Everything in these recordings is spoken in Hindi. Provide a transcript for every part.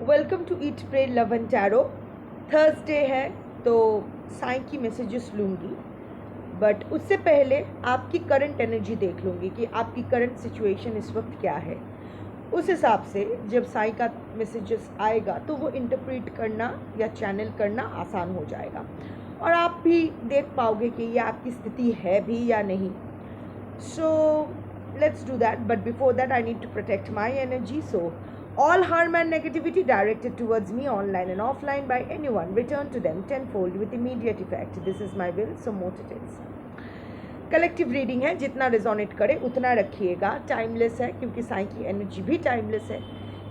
Welcome to eat pray love and tarot. Thursday है तो साई की मैसेजेस लूँगी, बट उससे पहले आपकी करंट एनर्जी देख लूँगी कि आपकी करंट सिचुएशन इस वक्त क्या है। उस हिसाब से जब साई का मैसेजेस आएगा तो वो इंटरप्रेट करना या चैनल करना आसान हो जाएगा और आप भी देख पाओगे कि ये आपकी स्थिति है भी या नहीं। So let's do that, but before that I need to protect my energy. So all harm and negativity directed towards me online and offline by anyone return to them tenfold with immediate effect. This is my will, so mote it is. Collective reading है, जितना रिजोनेट करे उतना रखिएगा। टाइमलेस है क्योंकि साई की एनर्जी भी टाइमलेस है।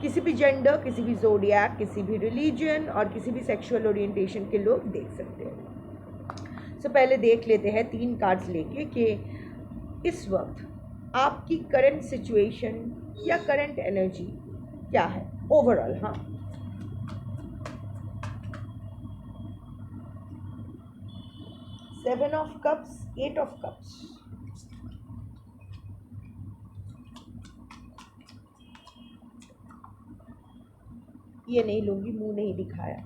किसी भी जेंडर, किसी भी जोडियाक, किसी भी रिलीजन और किसी भी सेक्सुअल ओरिएंटेशन के लोग देख सकते हैं। सो पहले देख लेते हैं 3 कार्ड्स लेके कि इस वक्त आपकी करंट सिचुएशन या करंट एनर्जी क्या है ओवरऑल। हाँ, seven of cups, 8 of cups. ये नहीं लूंगी, मुंह नहीं दिखाया।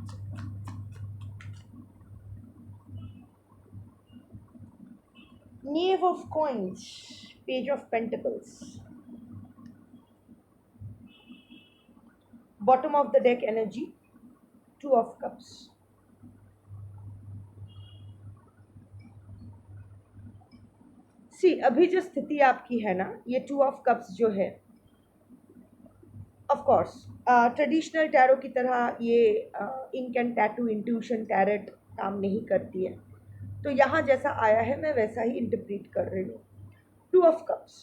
Knave of coins, Page of Pentacles, bottom of the deck energy, 2 of cups, सी अभी जो स्थिति आपकी है ना, ये 2 ऑफ कप्स जो है, ऑफ कोर्स ट्रेडिशनल टैरो की तरह ये ink and tattoo intuition tarot काम नहीं करती है, तो यहाँ जैसा आया है मैं वैसा ही इंटरप्रेट कर रही हूँ। 2 ऑफ कप्स,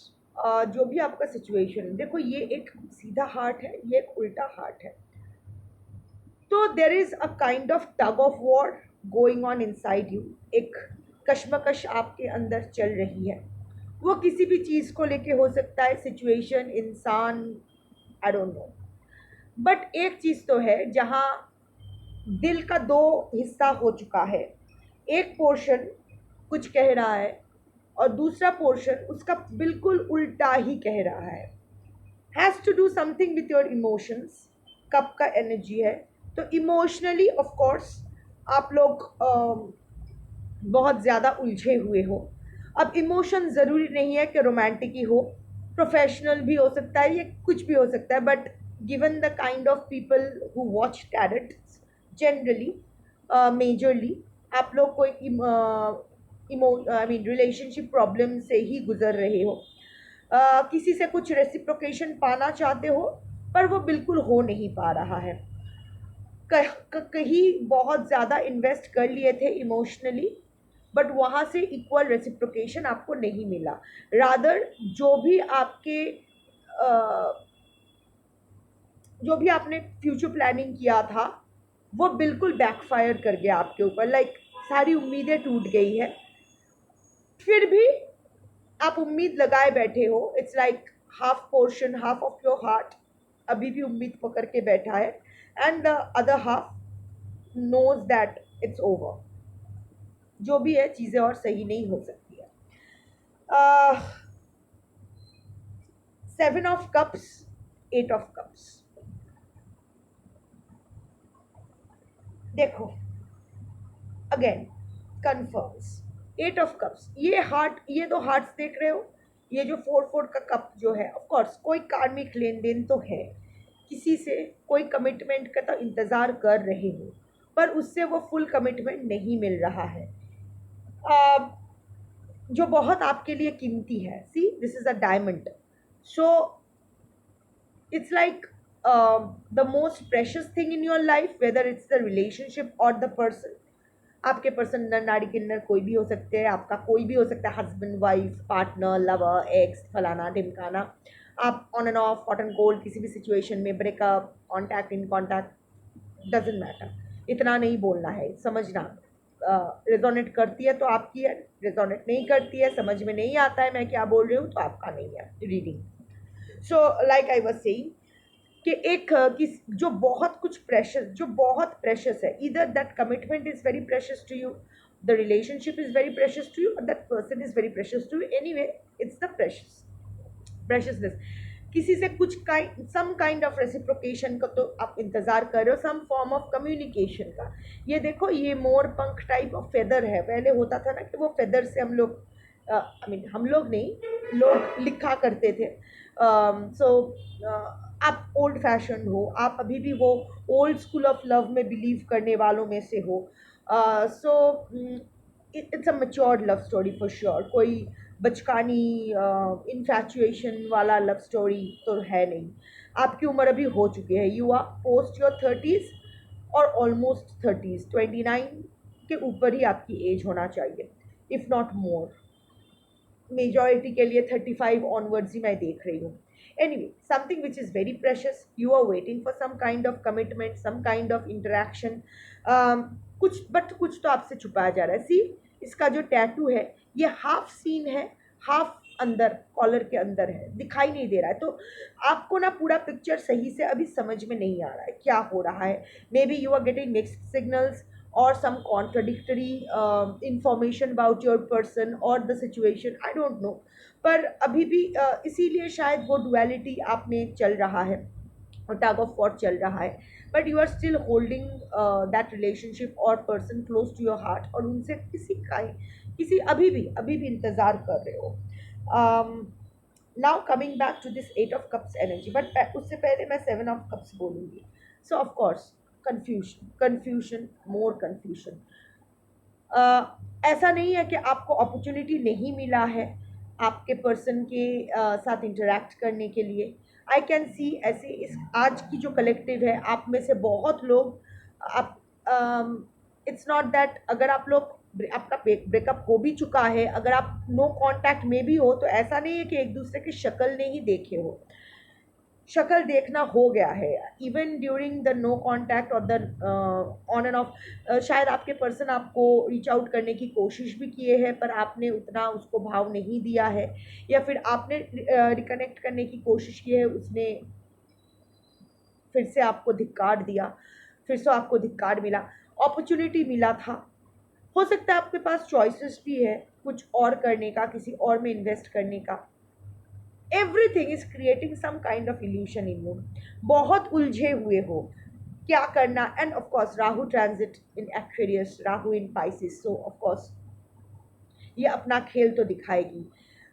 जो भी आपका सिचुएशन, देखो ये एक सीधा हार्ट है, ये एक उल्टा हार्ट है, तो there is a kind of tug of war going on inside you. एक कश्मकश आपके अंदर चल रही है, वो किसी भी चीज़ को लेके हो सकता है, सिचुएशन, इंसान, आई डोंट नो, बट एक चीज़ तो है जहाँ दिल का 2 हिस्सा हो चुका है। एक पोर्शन कुछ कह रहा है और दूसरा पोर्शन उसका बिल्कुल उल्टा ही कह रहा है। Has to do something with your emotions. Cup का एनर्जी है, तो इमोशनली ऑफ कोर्स आप लोग बहुत ज़्यादा उलझे हुए हो। अब इमोशन ज़रूरी नहीं है कि रोमांटिक ही हो, प्रोफेशनल भी हो सकता है, ये कुछ भी हो सकता है, but given the kind of people who watch tarot generally majorly आप लोग कोई आई मीन रिलेशनशिप प्रॉब्लम से ही गुजर रहे हो। किसी से कुछ रेसिप्रोकेशन पाना चाहते हो पर वो बिल्कुल हो नहीं पा रहा है। कहीं बहुत ज़्यादा इन्वेस्ट कर लिए थे इमोशनली, बट वहाँ से इक्वल रेसिप्रोकेशन आपको नहीं मिला। रादर जो भी आपने फ्यूचर प्लानिंग किया था वो बिल्कुल बैकफायर कर गया आपके ऊपर। लाइक सारी उम्मीदें टूट गई है, फिर भी आप उम्मीद लगाए बैठे हो। It's like half portion, half of your heart अभी भी उम्मीद पकड़ के बैठा है, and the other half knows that it's over. जो भी है, चीज़ें और सही नहीं हो सकती है। 7 ऑफ कप्स, 8 ऑफ कप्स। देखो अगेन कन्फर्म्स 8 ऑफ कप्स। ये हार्ट, ये 2 हार्ट्स देख रहे हो, ये जो 4 का कप जो है, ऑफ कोर्स कोई कार्मिक लेन देन तो है, किसी से कोई कमिटमेंट का तो इंतज़ार कर रहे हो, पर उससे वो फुल कमिटमेंट नहीं मिल रहा है जो बहुत आपके लिए कीमती है। See, this is a diamond, so it's like the most precious thing in your life, whether it's the relationship और द पर्सन। आपके पर्सन नर नारी किन्नर कोई भी हो सकते हैं, आपका कोई भी हो सकता है, husband, wife, partner, lover, x, फलाना ढिमकाना। आप on and of, hot and cold, किसी भी सिचुएशन में, breakup, contact, in contact, doesn't matter. इतना नहीं बोलना है, समझना। रेजोनेट करती है तो आपकी है, रेजोनेट नहीं करती है, समझ में नहीं आता है मैं क्या बोल रही हूँ, तो आपका नहीं है reading. So like I was saying कि एक जो बहुत कुछ प्रेशस, जो बहुत प्रेशस है, इधर that commitment is very precious to you, the relationship is very precious to you, और that person is very precious to you. Anyway, it's the preciousness किसी से कुछ सम काइंड ऑफ रेसिप्रोकेशन का तो आप इंतजार कर रहे हो, सम फॉर्म ऑफ कम्युनिकेशन का। ये देखो, ये मोर पंख टाइप ऑफ फेदर है। पहले होता था ना कि वो फेदर से हम लोग, आई मीन हम लोग नहीं, लोग लिखा करते थे। सो आप ओल्ड फैशन हो, आप अभी भी वो ओल्ड स्कूल ऑफ लव में बिलीव करने वालों में से हो। So it's a matured love story for sure. कोई बचकानी इन्फैचुएशन वाला लव स्टोरी तो है नहीं। आपकी उम्र अभी हो चुकी है, you R post your thirties और ऑलमोस्ट थर्टीज, 29 के ऊपर ही आपकी एज होना चाहिए, इफ नॉट मोर। मेजॉरिटी के लिए 35 ऑनवर्ड्स ही मैं देख रही हूँ। Anyway, something which is very precious, you are waiting for some kind of commitment, some kind of interaction. कुछ तो आपसे छुपाया जा रहा है। सी, इसका जो टैटू है ये हाफ सीन है, हाफ अंदर कॉलर के अंदर है, दिखाई नहीं दे रहा है। तो आपको ना पूरा पिक्चर सही से अभी समझ में नहीं आ रहा है क्या हो रहा है। Maybe you are getting mixed signals or some contradictory information about your person or the situation, I don't know। पर अभी भी इसीलिए शायद वो duality आप में चल रहा है और tug of war चल रहा है। but you are still holding that relationship or person close to your heart, और उनसे किसी अभी भी इंतज़ार कर रहे हो। Now coming back to this 8 of Cups energy, but उससे पहले मैं 7 of Cups बोलूँगी। So of course confusion, more confusion। ऐसा नहीं है कि आपको अपॉर्चुनिटी नहीं मिला है आपके पर्सन के साथ इंटरेक्ट करने के लिए। आई कैन सी ऐसे इस आज की जो कलेक्टिव है, आप में से बहुत लोग, आप, इट्स नॉट दैट अगर आप लोग आपका ब्रेकअप हो भी चुका है, अगर आप नो कांटेक्ट में भी हो, तो ऐसा नहीं है कि एक दूसरे की शक्ल नहीं देखे हो। शक्ल देखना हो गया है, even during the no contact और द ऑन एंड ऑफ। शायद आपके पर्सन आपको रीच आउट करने की कोशिश भी किए हैं, पर आपने उतना उसको भाव नहीं दिया है, या फिर आपने रिकनेक्ट करने की कोशिश की है, उसने फिर से आपको धिक्कार दिया, फिर से आपको धिक्कार मिला। अपॉर्चुनिटी मिला था, हो सकता है आपके पास चॉइसेस भी है कुछ और करने का, किसी और में इन्वेस्ट करने का। Everything is creating some kind of illusion in you. बहुत उलझे हुए हो क्या करना। And of course Rahu transit in Aquarius, Rahu in Pisces, so of course ये अपना खेल तो दिखाएगी।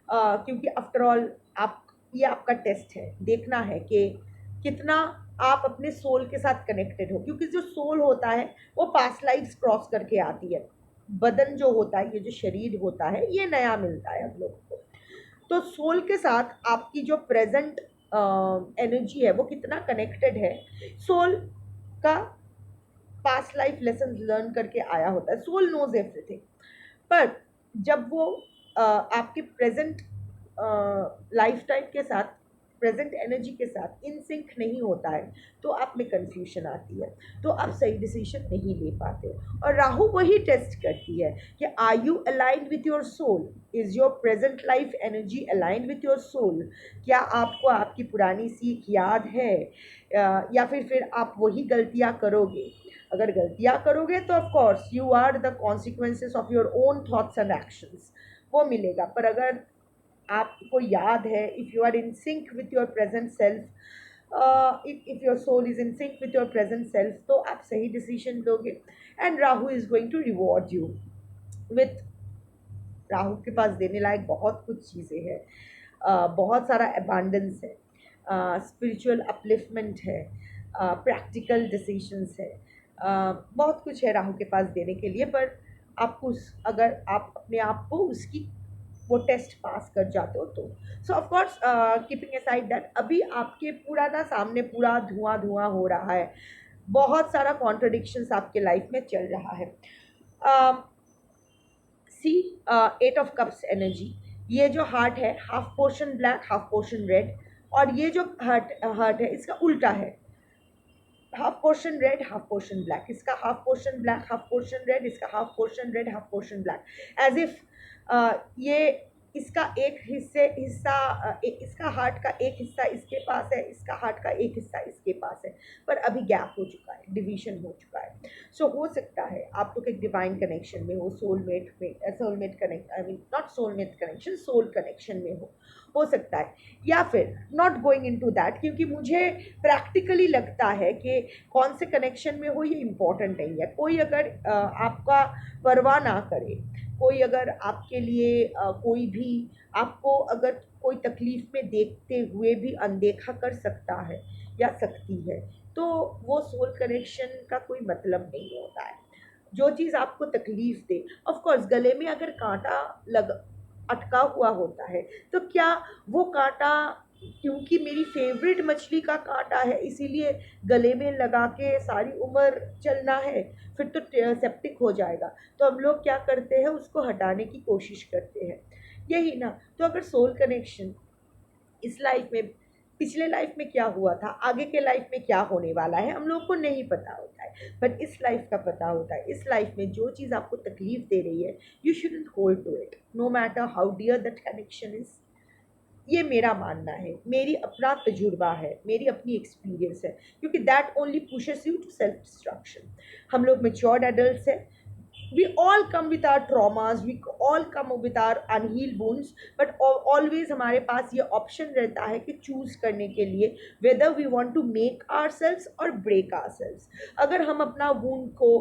क्योंकि आफ्टर ऑल आप, ये आपका टेस्ट है, देखना है कि कितना आप अपने सोल के साथ कनेक्टेड हो। क्योंकि जो सोल होता है वो पास्ट लाइफ्स क्रॉस करके आती है। बदन जो होता है, ये जो शरीर होता है, ये नया मिलता है हम लोगों को। तो सोल के साथ आपकी जो प्रेजेंट एनर्जी है वो कितना कनेक्टेड है। सोल का पास्ट लाइफ लेसन लर्न करके आया होता है, सोल नोज एवरीथिंग। पर जब वो आपके प्रेजेंट लाइफ टाइम के साथ, प्रेजेंट एनर्जी के साथ इन सिंक नहीं होता है, तो आप में कंफ्यूजन आती है, तो आप सही डिसीजन नहीं ले पाते हो। और राहु वही टेस्ट करती है कि are you aligned with your soul, is your present life energy aligned with your soul. क्या आपको आपकी पुरानी सीख याद है, या फिर आप वही गलतियाँ करोगे। अगर गलतियाँ करोगे तो of course you are the consequences of your own thoughts and actions, वो मिलेगा। पर अगर आपको याद है, if you are in sync with your present self, if your soul is in sync with your present self, तो आप सही डिसीजन लोगे। And Rahu is going to reward you with, Rahu के पास देने लायक बहुत कुछ चीज़ें हैं। बहुत सारा अबांडेंस है, स्पिरिचुअल अपलिफ्टमेंट है, प्रैक्टिकल डिसीशंस है, बहुत कुछ है राहु के पास देने के लिए। पर आपको अगर आप अपने आप को उसकी वो टेस्ट पास कर जाते हो तो। सो of course keeping aside that, अभी आपके पूरा ना सामने पूरा धुआं धुआं हो रहा है, बहुत सारा कॉन्ट्रडिक्शंस आपके लाइफ में चल रहा है। सी, 8 of Cups एनर्जी, ये जो हार्ट है, half portion black half portion red, और ये जो हार्ट है इसका उल्टा है, half portion red half portion black. इसका half portion black half portion red, इसका half portion red half portion black. As if ये इसका एक इसका हार्ट का एक हिस्सा इसके पास है, इसका हार्ट का एक हिस्सा इसके पास है, पर अभी गैप हो चुका है, डिवीजन हो चुका है। सो हो सकता है आप लोग एक डिवाइन कनेक्शन में हो, soulmate connect, I mean not soulmate connection, soul connection में हो सकता है। या फिर not going into that, क्योंकि मुझे प्रैक्टिकली लगता है कि कौन से कनेक्शन में हो ये इम्पोर्टेंट नहीं है। कोई अगर आपका परवाह ना करे, कोई अगर आपके लिए कोई भी आपको अगर कोई तकलीफ में देखते हुए भी अनदेखा कर सकता है या सकती है, तो वो सोल कनेक्शन का कोई मतलब नहीं होता है। जो चीज़ आपको तकलीफ दे, ऑफ कोर्स गले में अगर कांटा लग अटका हुआ होता है, तो क्या वो कांटा क्योंकि मेरी फेवरेट मछली का कांटा है इसीलिए गले में लगा के सारी उम्र चलना है? फिर तो सेप्टिक हो जाएगा। तो हम लोग क्या करते हैं, उसको हटाने की कोशिश करते हैं, यही ना। तो अगर सोल कनेक्शन इस लाइफ में, पिछले लाइफ में क्या हुआ था, आगे के लाइफ में क्या होने वाला है, हम लोग को नहीं पता होता है, बट इस लाइफ का पता होता है। इस लाइफ में जो चीज़ आपको तकलीफ दे रही है, you shouldn't hold to it, no matter how dear that connection is. ये मेरा मानना है, मेरी अपना तजुर्बा है, मेरी अपनी एक्सपीरियंस है, क्योंकि that only pushes you to self destruction. हम लोग मेच्योर्ड एडल्ट्स हैं, we all come with our traumas, we all come with our unhealed wounds, but always हमारे पास ये ऑप्शन रहता है कि चूज करने के लिए whether we want to make ourselves or break ourselves। अगर हम अपना वूंड को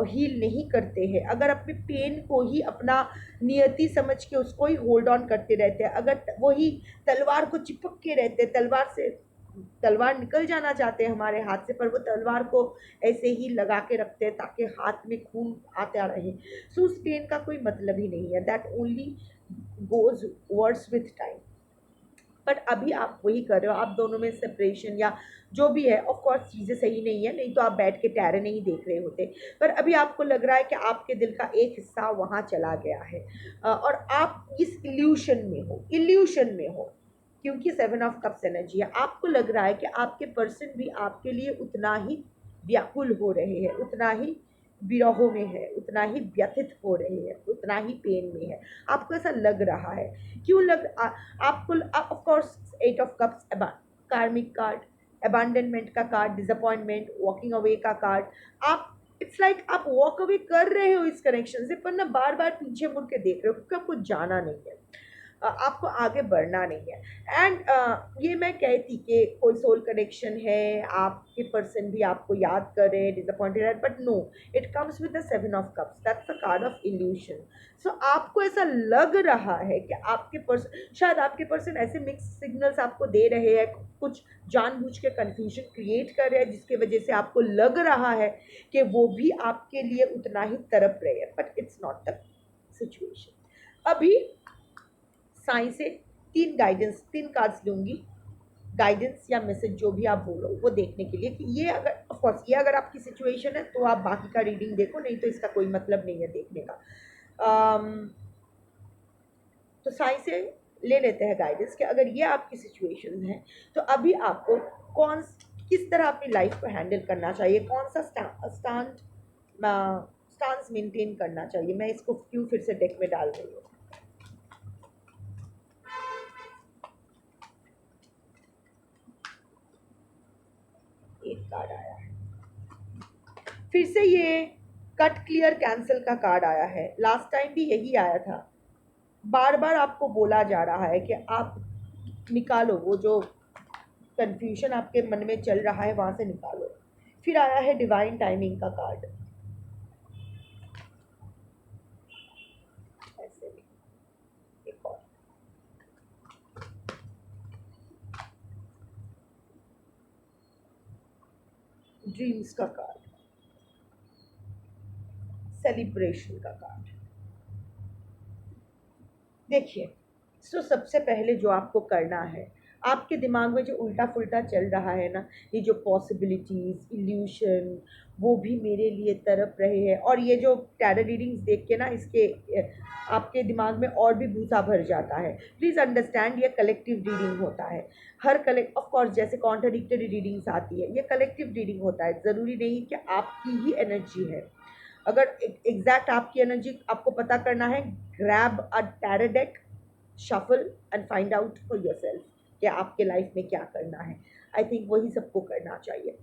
हील नहीं करते हैं, अगर अपने पेन को ही अपना नियति समझ के उसको ही होल्ड ऑन करते रहते हैं, अगर वही तलवार को चिपक के रहते हैं, तलवार निकल जाना चाहते हैं हमारे हाथ से, पर वो तलवार को ऐसे ही लगा के रखते हैं ताकि हाथ में खून आता रहे, सो उस पेन का कोई मतलब ही नहीं है। That only goes worse with time. But अभी आप वही कर रहे हो, आप दोनों में सेपरेशन या जो भी है, ऑफ कोर्स चीज़ें सही नहीं है, नहीं तो आप बैठ के टैरे नहीं देख रहे होते। पर अभी आपको लग रहा है कि आपके दिल का एक हिस्सा वहाँ चला गया है, और आप इस इल्यूशन में हो, क्योंकि 7 ऑफ कप्स एनर्जी है। आपको लग रहा है कि आपके पर्सन भी आपके लिए उतना ही व्याकुल हो रहे हैं, उतना ही विरहों में है, उतना ही व्यथित हो रहे हैं, उतना ही पेन में है। आपको ऐसा लग रहा है। क्यों लग आपको, ऑफ कोर्स 8 ऑफ कप्स कार्मिक कार्ड, अबैंडनमेंट का कार्ड, डिसअपॉइंटमेंट, वॉकिंग अवे का कार्ड। आप इट्स लाइक आप वॉक अवे कर रहे हो इस कनेक्शन से, पर ना बार बार पीछे मुड़ के देख रहे हो, क्योंकि आपको जाना नहीं है, आपको आगे बढ़ना नहीं है। एंड ये मैं कहती कि कोई सोल कनेक्शन है, आपके पर्सन भी आपको याद करे, डिसअपॉइंटेड है, but no, it comes with the 7 of cups, that's the card of illusion. So आपको ऐसा लग रहा है कि आपके पर्सन, शायद आपके पर्सन ऐसे मिक्स सिग्नल्स आपको दे रहे हैं, कुछ जानबूझ के कंफ्यूजन क्रिएट कर रहे हैं, जिसके वजह से आपको लग रहा है कि वो भी आपके लिए उतना ही तड़प रहे हैं, but it's not the situation. अभी साइंस से 3 कार्ड्स लूँगी, गाइडेंस या मैसेज जो भी आप बोलो वो देखने के लिए कि ये अगर, ऑफ कोर्स ये अगर आपकी सिचुएशन है तो आप बाकी का रीडिंग देखो, नहीं तो इसका कोई मतलब नहीं है देखने का। तो साइंस से ले लेते हैं गाइडेंस कि अगर ये आपकी सिचुएशन है, तो अभी आपको किस तरह अपनी लाइफ को हैंडल करना चाहिए, कौन सा स्टांस मेंटेन करना चाहिए। मैं इसको क्यों फिर से डेक में डाल रही हूँ। एक कार्ड आया है, फिर से ये कट क्लियर कैंसिल का कार्ड आया है। लास्ट टाइम भी यही आया था। बार बार आपको बोला जा रहा है कि आप निकालो वो जो कंफ्यूजन आपके मन में चल रहा है, वहां से निकालो। फिर आया है डिवाइन टाइमिंग का कार्ड, ऐसे भी एक और ड्रीम्स का कार्ड, सेलिब्रेशन का कार्ड। देखिए, सो सबसे पहले जो आपको करना है, आपके दिमाग में जो उल्टा फुल्टा चल रहा है ना, ये जो पॉसिबिलिटीज़, इल्यूशन, वो भी मेरे लिए तड़प रहे हैं, और ये जो टैरो रीडिंग्स देख के ना इसके आपके दिमाग में और भी भूसा भर जाता है। प्लीज़ अंडरस्टैंड, ये कलेक्टिव रीडिंग होता है। हर ऑफ कोर्स जैसे कॉन्ट्राडिक्टरी रीडिंग्स आती है, ये कलेक्टिव रीडिंग होता है। ज़रूरी नहीं कि आपकी ही एनर्जी है। अगर एग्जैक्ट आपकी एनर्जी आपको पता करना है, grab a tarot deck, shuffle and find out for your self कि आपके लाइफ में क्या करना है। आई थिंक वही सबको करना चाहिए।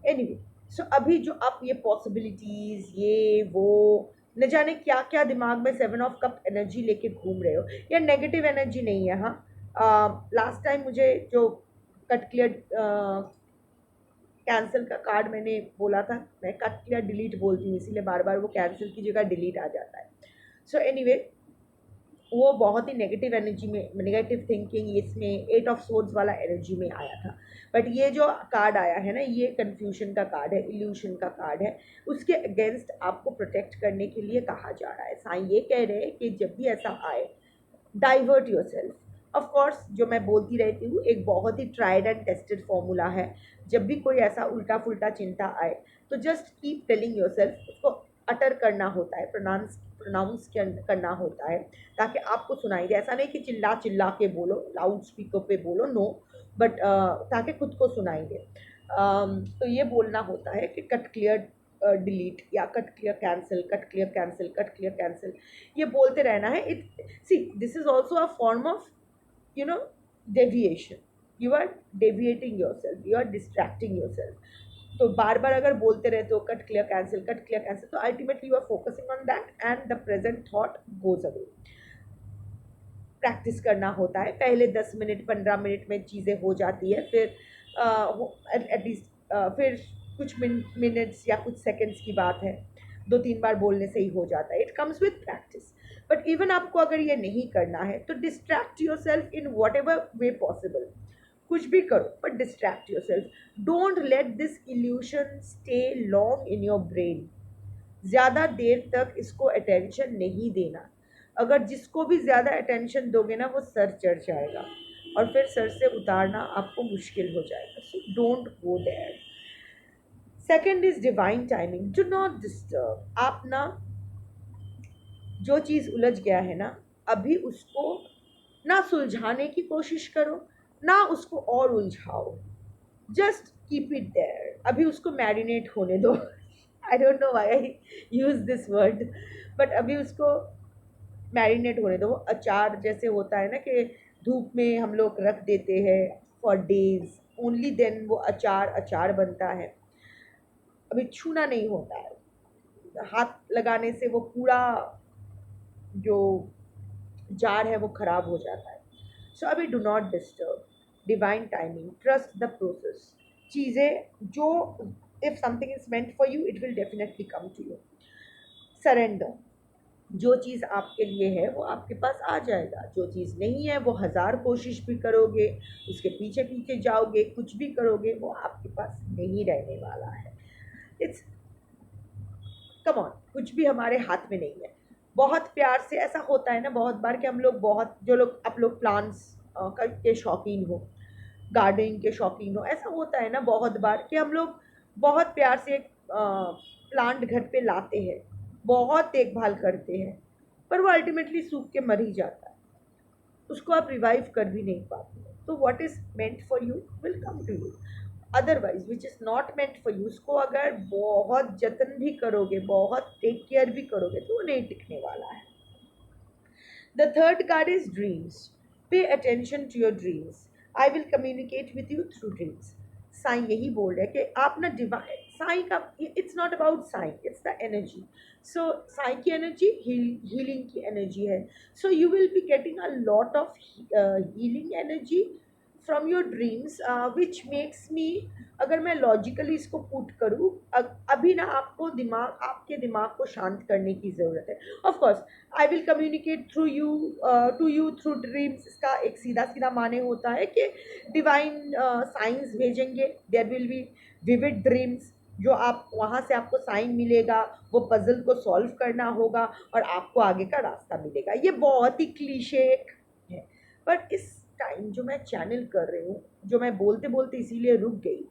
एनीवे, सो अभी जो आप ये पॉसिबिलिटीज ये वो न जाने क्या क्या दिमाग में 7 ऑफ कप एनर्जी लेके घूम रहे हो, या नेगेटिव एनर्जी नहीं है। हाँ, लास्ट टाइम मुझे जो कट क्लियर कैंसिल का कार्ड मैंने बोला था, मैं कट क्लियर डिलीट बोलती हूँ इसीलिए बार बार वो कैंसिल की जगह डिलीट आ जाता है। सो एनीवे, वो बहुत ही नेगेटिव एनर्जी में, नेगेटिव थिंकिंग, इसमें 8 ऑफ सोर्ड्स वाला एनर्जी में आया था। बट ये जो कार्ड आया है ना, ये कंफ्यूजन का कार्ड है, इल्यूशन का कार्ड है। उसके अगेंस्ट आपको प्रोटेक्ट करने के लिए कहा जा रहा है। साईं ये कह रहे हैं कि जब भी ऐसा आए, divert your self. Of course जो मैं बोलती रहती हूँ, एक बहुत he tried and tested formula है। जब भी कोई ऐसा उल्टा फुल्टा चिंता आए तो just keep telling your self, उसको अटर करना होता है, प्रोनाउंस करना होता है, ताकि आपको सुनाई दे। ऐसा नहीं कि चिल्ला चिल्ला के बोलो, लाउड स्पीकर पे बोलो, नो, बट ताकि खुद को सुनाई दे। तो ये बोलना होता है कि कट क्लियर डिलीट, या cut clear cancel, cut clear cancel, cut clear cancel, ये बोलते रहना है। It, see, this is also a form of, you know, deviation. You are deviating yourself, you are distracting yourself. तो बार बार अगर बोलते रहते हो cut clear cancel, cut clear cancel, तो ultimately you are focusing on that and the present thought goes away. Practice करना होता है, पहले 10 मिनट 15 मिनट में चीज़ें हो जाती है, फिर एटलीस्ट फिर कुछ मिनट्स या कुछ सेकेंड्स की बात है, 2-3 बार बोलने से ही हो जाता है। It comes with practice. But even आपको अगर ये नहीं करना है तो distract your self in what ever way possible. कुछ भी करो but distract your self. Don't let this evolution stay long in your brain. ज़्यादा देर तक इसको अटेंशन नहीं देना। अगर जिसको भी ज़्यादा अटेंशन दोगे ना, वो सर चढ़ जाएगा और फिर सर से उतारना आपको मुश्किल हो जाएगा। So don't go there. Second is divine timing, do not disturb. आप ना, जो चीज़ उलझ गया है ना, अभी उसको ना सुलझाने की कोशिश करो, ना उसको और उलझाओ। जस्ट कीप इट देयर, अभी उसको मैरिनेट होने दो। I don't know why I use this word, but अभी उसको मैरिनेट होने दो। अचार जैसे होता है ना, कि धूप में हम लोग रख देते हैं फॉर डेज, ओनली देन वो अचार अचार बनता है। अभी छूना नहीं होता है, हाथ लगाने से वो पूरा जो जार है वो खराब हो जाता है। सो अभी do not disturb, divine timing, trust the process. चीज़ें जो, if something is meant for you, it will definitely come to you. Surrender, जो चीज़ आपके लिए है वो आपके पास आ जाएगा, जो चीज़ नहीं है वो 1000 कोशिश भी करोगे, उसके पीछे पीछे जाओगे, कुछ भी करोगे, वो आपके पास नहीं रहने वाला है। इट्स, कम ऑन, कुछ भी हमारे हाथ में नहीं है। बहुत प्यार से, ऐसा होता है ना बहुत बार कि हम लोग, बहुत जो लोग, आप लोग प्लांट्स के शौकीन हो, गार्डनिंग के शौकीन हो, ऐसा होता है ना बहुत बार कि हम लोग बहुत प्यार से एक प्लांट घर पे लाते हैं, बहुत देखभाल करते हैं, पर वो अल्टीमेटली सूख के मर ही जाता है, उसको आप रिवाइव कर भी नहीं पाते। तो what is meant for you will come to you, otherwise which is not meant for you, उसको अगर बहुत जतन भी करोगे, बहुत टेक केयर भी करोगे, तो वो नहीं टिकने वाला है। The third card is dreams. Pay attention to your dreams, I will communicate with you through dreams. Sai यही बोल रहे हैं कि आप ना डिवाइन, साईं का, it's not about Sai, it's the energy. So Sai की एनर्जी हीलिंग की एनर्जी है। So you will be getting a lot of healing energy from your dreams, which makes me, अगर मैं लॉजिकली इसको पुट करूँ, अभी ना आपको दिमाग, आपके दिमाग को शांत करने की ज़रूरत है। Of course I will communicate through you, to you through dreams, इसका एक सीधा सीधा माने होता है कि डिवाइन साइंस भेजेंगे, there will be vivid dreams, जो आप वहाँ से आपको साइन मिलेगा, वो पजल को सॉल्व करना होगा और आपको आगे का रास्ता मिलेगा। ये बहुत ही क्लीशे है, पर इस टाइम जो मैं चैनल कर रही हूँ, जो मैं बोलते बोलते इसीलिए रुक गई,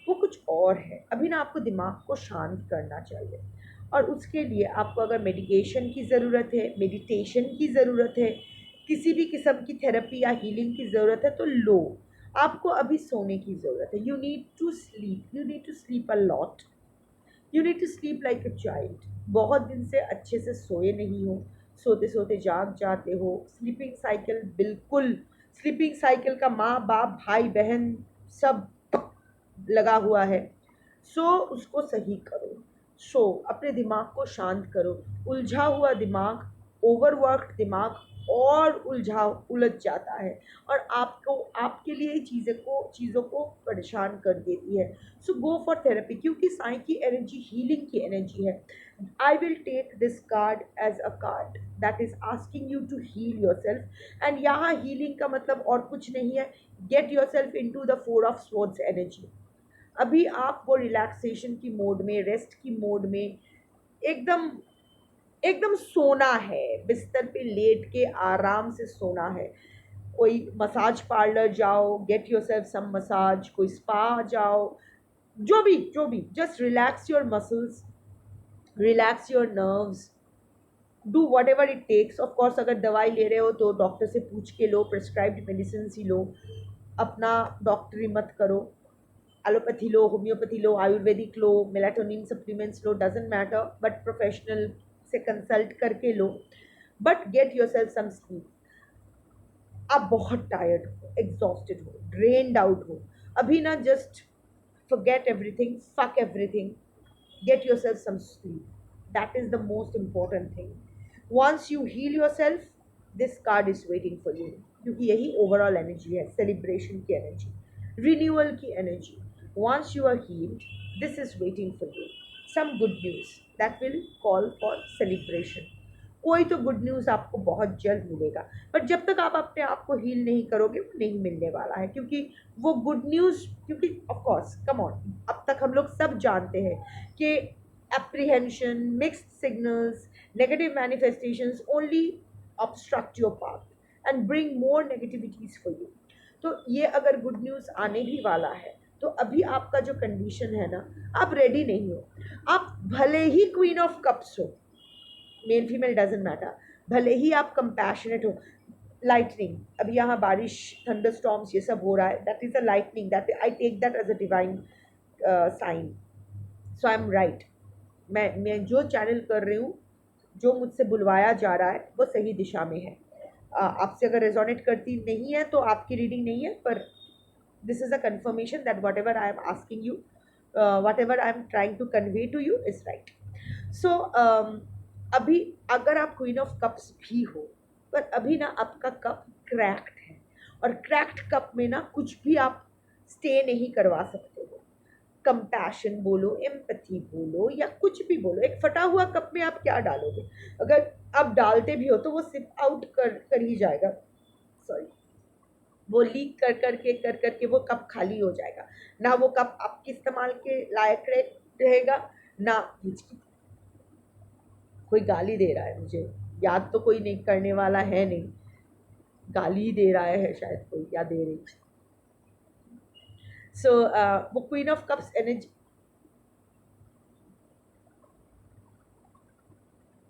वो कुछ और है। अभी ना आपको दिमाग को शांत करना चाहिए, और उसके लिए आपको अगर मेडिकेशन की ज़रूरत है, मेडिटेशन की ज़रूरत है, किसी भी किस्म की थेरेपी या हीलिंग की ज़रूरत है, तो लो। आपको अभी सोने की ज़रूरत है। You need to sleep, you need to sleep a lot, you need to sleep like a child. बहुत दिन से अच्छे से सोए नहीं हो, सोते सोते जाग जाते हो, स्लीपिंग साइकिल बिल्कुल, स्लीपिंग साइकिल का माँ बाप भाई बहन सब लगा हुआ है। सो उसको सही करो, सो अपने दिमाग को शांत करो। उलझा हुआ दिमाग, ओवरवर्क्ड दिमाग और उलझ जाता है और आपको आपके लिए चीज़ों को परेशान कर देती है। सो गो फॉर थेरेपी, क्योंकि साई की एनर्जी हीलिंग की एनर्जी है। I will take this card as a card that is asking you to heal yourself, and यहाँ healing का मतलब और कुछ नहीं है, get yourself into the four of swords energy। अभी आप वो रिलैक्सेशन की मोड में, रेस्ट की मोड में, एकदम एकदम सोना है, बिस्तर पे लेट के आराम से सोना है। कोई मसाज पार्लर जाओ, गेट योरसेल्फ सम मसाज, कोई स्पा जाओ, जो भी just relax your muscles, relax your nerves, do whatever it takes. Of course अगर दवाई ले रहे हो तो डॉक्टर से पूछ के लो, प्रिस्क्राइब्ड मेडिसिन ही लो, अपना डॉक्टरी मत करो। एलोपैथी लो, होम्योपैथी लो, आयुर्वेदिक लो, मेलाटोनिन सप्लीमेंट्स लो, डजेंट मैटर, बट प्रोफेशनल से कंसल्ट करके लो। But get yourself some sleep. आप बहुत टायर्ड हो, एग्जॉस्टेड हो, ड्रेन्ड आउट हो, अभी ना just forget everything, fuck everything, get yourself some sleep. That is the most important thing. Once you heal yourself, this card is waiting for you, क्योंकि यही ओवरऑल एनर्जी है, सेलिब्रेशन की एनर्जी, रिन्यूअल की energy. once you are healed, this is waiting for you, some good news that will call for celebration। कोई तो गुड न्यूज़ आपको बहुत जल्द मिलेगा, पर जब तक आप अपने आप को हील नहीं करोगे वो नहीं मिलने वाला है। क्योंकि वो गुड न्यूज़, क्योंकि ऑफ कोर्स कम ऑन, अब तक हम लोग सब जानते हैं कि apprehension, mixed signals, negative manifestations only obstruct your path and bring more negativities for you। तो ये अगर गुड न्यूज़ आने ही वाला है तो अभी आपका जो कंडीशन है ना, आप रेडी नहीं हो। आप भले ही क्वीन ऑफ कप्स हो, मेल फीमेल डजेंट मैटर, भले ही आप कंपैशनेट हो, लाइटनिंग, अभी यहाँ बारिश, थंडर स्टॉर्म्स, ये सब हो रहा है, that is a lightning, that I take that as a divine sign. So I am right, मैं जो चैनल कर रही हूँ, जो मुझसे बुलवाया जा रहा है वो सही दिशा में है। आपसे अगर रेजोनेट करती नहीं है तो आपकी रीडिंग नहीं है, पर this is a confirmation that whatever I am asking you, whatever I am trying to convey to you is right. So अभी अगर आप क्वीन ऑफ कप्स भी हो, पर अभी ना आपका कप क्रैक्ड है, और क्रैक्ड कप में ना कुछ भी आप स्टे नहीं करवा सकते हो। कंपैशन बोलो, एम्पैथी बोलो, या कुछ भी बोलो, एक फटा हुआ कप में आप क्या डालोगे? अगर आप डालते भी हो तो वो सिप आउट कर ही जाएगा, सॉरी, वो लीक कर करके वो कप खाली हो जाएगा। ना वो कप आपके इस्तेमाल के लायक रहेगा, ना कोई गाली दे रहा है मुझे, याद तो कोई नहीं करने वाला है नहीं, गाली ही दे रहा है शायद कोई, या दे रही। सो वो क्वीन ऑफ कप्स एनर्जी,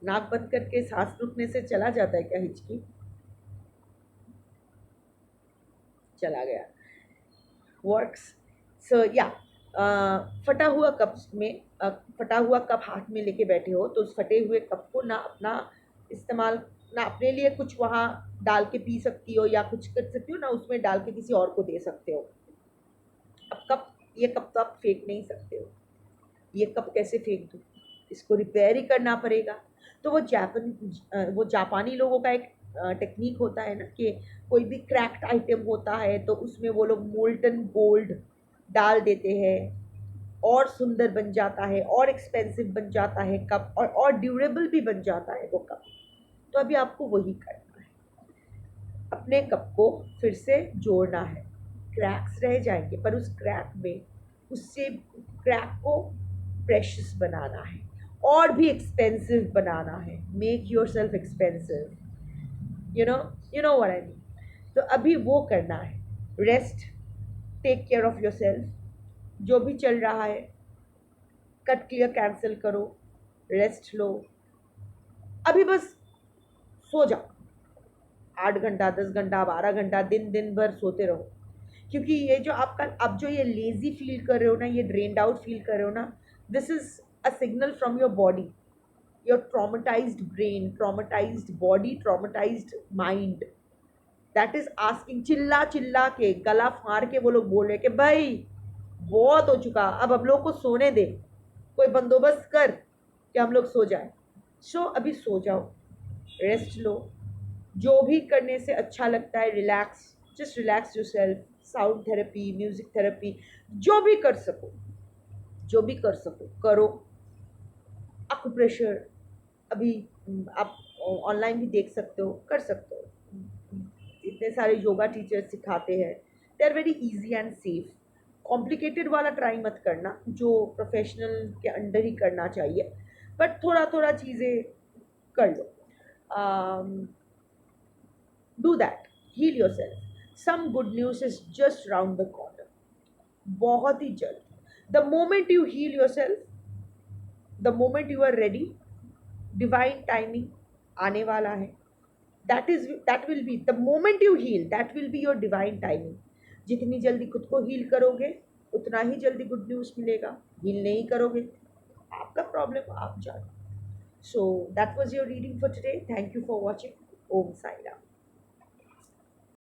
नाक बंद करके सांस रुकने से चला जाता है क्या हिचकी? चला गया, वर्क्स। सो या फटा हुआ कप में, फटा हुआ कप हाथ में लेके बैठे हो तो उस फटे हुए कप को ना अपना इस्तेमाल, ना अपने लिए कुछ वहाँ डाल के पी सकती हो या कुछ कर सकती हो, ना उसमें डाल के किसी और को दे सकते हो। अब कप, ये कप तो आप फेंक नहीं सकते हो, ये कप कैसे फेंक दूँ? इसको रिपेयर ही करना पड़ेगा। तो वो जापानी लोगों का एक टेक्निक होता है ना, कि कोई भी क्रैक्ड आइटम होता है तो उसमें वो लोग मोल्टन गोल्ड डाल देते हैं, और सुंदर बन जाता है, और एक्सपेंसिव बन जाता है कप, और ड्यूरेबल भी बन जाता है वो कप। तो अभी आपको वही करना है, अपने कप को फिर से जोड़ना है। क्रैक्स रह जाएंगे पर उस क्रैक में, उससे क्रैक को प्रेशियस बनाना है और भी एक्सपेंसिव बनाना है। Make yourself expensive, you know, you know what I mean. तो अभी वो करना है, rest, take care of yourself. जो भी चल रहा है कट क्लियर कैंसिल करो, रेस्ट लो, अभी बस सो जाओ। 8 घंटा, 10 घंटा, 12 घंटा, दिन दिन भर सोते रहो। क्योंकि ये जो आपका, अब जो ये लेजी फील कर रहे हो ना, ये ड्रेन्ड आउट फील कर रहे हो ना, this is a signal from your body your traumatized brain, traumatized body, traumatized mind, that is asking, चिल्ला चिल्ला के गला फाड़ के वो लोग बोल रहे कि भाई बहुत हो चुका, अब हम लोग को सोने दे, कोई बंदोबस्त कर कि हम लोग सो जाए। सो अभी सो जाओ, रेस्ट लो, जो भी करने से अच्छा लगता है, relax, just relax yourself, sound therapy, music therapy, जो भी कर सको, जो भी कर सको करो। अकुप्रेशर अभी आप ऑनलाइन भी देख सकते हो, कर सकते हो, इतने सारे योगा टीचर्स सिखाते हैं, they are very easy and safe. Complicated वाला ट्राई मत करना, जो प्रोफेशनल के अंडर ही करना चाहिए, बट थोड़ा थोड़ा चीज़ें कर लो। Do that, heal yourself. Some good news is just round the corner, बहुत ही जल्द। The moment you heal yourself, the moment you are ready, divine timing आने वाला है। That will be the moment you heal, that will be your divine timing. जितनी जल्दी खुद को हील करोगे उतना ही जल्दी गुड न्यूज़ मिलेगा। हील नहीं करोगे, आपका प्रॉब्लम, आप जानो। So that was your reading for today. Thank you for watching. Om Sai Ram.